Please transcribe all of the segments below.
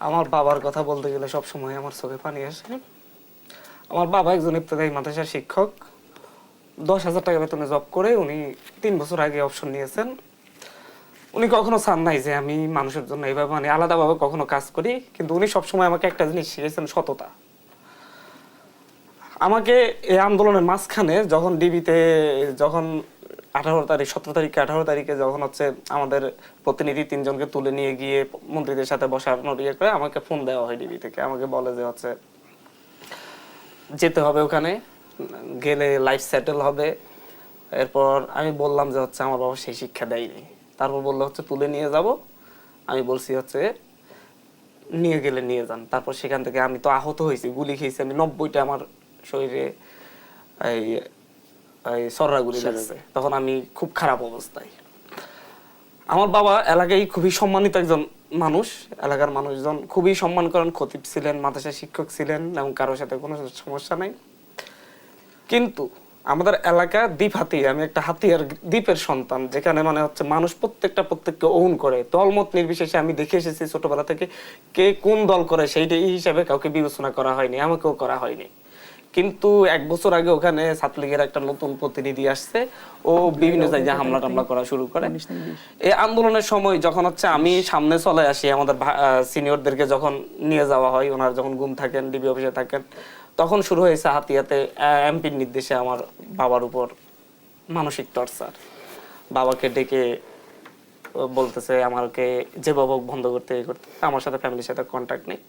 আমার বাবার কথা বলতে গেলে সব সময় আমার চোখে পানি আসে। আমার বাবা একজন ইবতেদায়ী মাদ্রাসার শিক্ষক। 10,000 টাকা বেতনে জব করে উনি 3 বছর আগে অবসর নিয়েছেন। উনি কখনো চান নাই যে আমি মানুষের জন্য এইভাবে মানে আলাদাভাবে কখনো কাজ করি, কিন্তু উনি সবসময় আমাকে একটা জিনিস শিখিয়েছেন, সততা। আমাকে এই আন্দোলনের মাঝখানে যখন ডিবিতে যখন 17 তারিখে যখন হচ্ছে আমাদের প্রতিনিধি 3 জনকে তুলে নিয়ে গিয়ে মন্ত্রীদের সাথে বসানোর ইয়ে করে আমাকে ফোন দেওয়া হয় ডিবি থেকে। আমাকে বলে যে হচ্ছে যেতে হবে ওখানে, গেলে লাইফ সেটেল হবে। এরপর আমি বললাম যে হচ্ছে আমার বাবা সেই শিক্ষা দেয়নি। তারপর বললো হচ্ছে তুলে নিয়ে যাব। আমি বলছি হচ্ছে নিয়ে গেলে নিয়ে যান। তারপর সেখান থেকে আমি তো আহত হয়েছি, গুলি খেয়েছি আমি 90টা, আমার শরীরে এই সররা গুলি লাগছে। তখন আমি খুব খারাপ অবস্থায়। আমার বাবা এলাকায় খুবই সম্মানিত একজন মানুষ, এলাকার মানুষজন খুবই সম্মান করেন। খতিব ছিলেন, মাদ্রাসার শিক্ষক ছিলেন এবং কারোর সাথে কোনো সমস্যা নাই। কিন্তু আমাদের এলাকা দ্বীপহাতি, আমি একটা হাতিয়ার দ্বীপের সন্তান, যেখানে মানে হচ্ছে মানুষ প্রত্যেককে ওন করে, দলমত নির্বিশেষে। আমি দেখে এসেছি ছোটবেলা থেকে কে কোন দল করে সেইটা এই হিসাবে কাউকে বিবেচনা করা হয়নি, আমাকেও করা হয়নি। কিন্তু 1 বছর আগে ওখানে ছাত্রলীগের একটা নতুন প্রতিনিধি আসছে, ও বিভিন্ন জায়গায় হামলা টামলা করা শুরু করে। এই আন্দোলনের সময় যখন হচ্ছে আমি সামনে চলে আসি, আমাদের সিনিয়রদেরকে যখন নিয়ে যাওয়া হয়, ওনারা যখন গুম থাকেন, ডিবি অফিসে থাকেন, তখন শুরু হয়েছে হাতিয়াতে এমপির নির্দেশে আমার বাবার উপর মানসিক টর্চার। বাবাকে ডেকে বলতেছে আমাকে যে বাবা বন্ধ করতে আমার সাথে ফ্যামিলির সাথে কন্ট্যাক্ট নেই।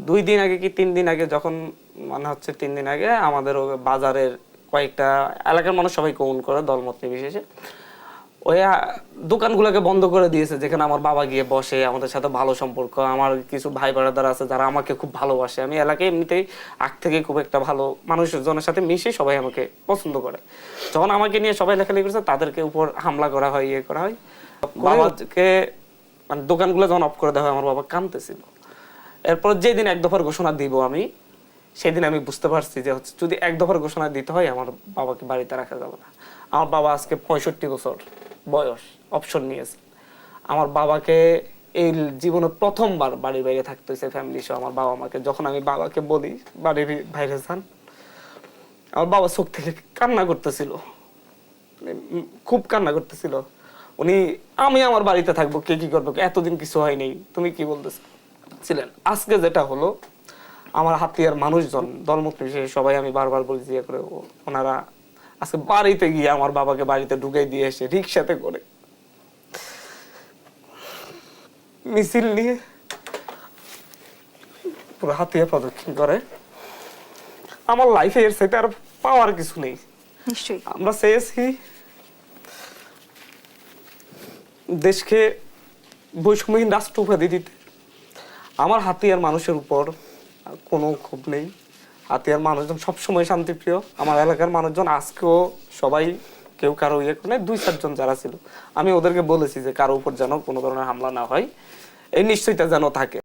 2 দিন আগে কি 3 দিন আগে, যখন মানে হচ্ছে 3 দিন আগে আমাদের বাজারের কয়েকটা এলাকার মানুষ সবাই কৌন করে দলমত নির্বিশেষে, ওই দোকানগুলোকে বন্ধ করে দিয়েছে, যেখানে আমার বাবা গিয়ে বসে, আমাদের সাথে ভালো সম্পর্ক। আমার কিছু ভাই ব্রাদার আছে যারা আমাকে খুব ভালোবাসে। আমি এলাকায় এমনিতেই আগ থেকে খুব একটা ভালো মানুষজনের সাথে মিশে, সবাই আমাকে পছন্দ করে। যখন আমাকে নিয়ে সবাই লেখালেখি করছে, তাদেরকে উপর হামলা করা হয়, ইয়ে করা হয়। বাবাকে মানে দোকানগুলো যখন অফ করে দেওয়া হয়, আমার বাবা কাঁদতেছিল। এরপর যেদিন 1 দফার ঘোষণা দিব আমি, সেদিন আমি বুঝতে পারছি যে হচ্ছে যদি 1 দফার ঘোষণা দিতে হয়, আমার বাবাকে বাড়িতে রাখা যাবে না। আমার বাবা আজকে 65 বছর বয়স, অপশন নিয়েছে। আমার বাবাকে এই জীবনে প্রথমবার বাড়ির বাইরে থাকতে হয়েছে ফ্যামিলি সহ। আমার বাবা আমাকে যখন আমি বাবাকে বলি বাড়ির বাইরে যান, আমার বাবা চোখ থেকে কান্না করতেছিল, খুব কান্না করতেছিল। উনি আমি আমার বাড়িতে থাকবো, কে কি করবো, এতদিন কিছু হয়নি, তুমি কি বলতেছো ছিলেন। আজকে যেটা হলো, আমার হাতিয়ার মানুষজন দলমত নির্বিশেষে সবাই, আমি বারবার বলি যে করে, ওনারা আজকে বাড়িতে গিয়ে আমার বাবাকে বাড়িতে ঢুকে দিয়ে এসে রিক্সাতে করে মিছিল নিয়ে পুরো হাতিয়া প্রদক্ষিণ করে। আমার লাইফে এর সাথে আর পাওয়ার কিছু নেই। নিশ্চয়ই আমরা চেয়েছি দেশকে বৈষম্যহীন রাষ্ট্র উপাধি দিতে। আমার হাতিয়ার মানুষের উপর কোনো ক্ষোভ নেই। হাতিয়ার মানুষজন সবসময় শান্তিপ্রিয়। আমার এলাকার মানুষজন আজকেও সবাই, কেউ কারো ইয়ে করে 2-4 জন যারা ছিল, আমি ওদেরকে বলেছি যে কারো উপর যেন কোনো ধরনের হামলা না হয়, এই নিশ্চয়তা যেন থাকে।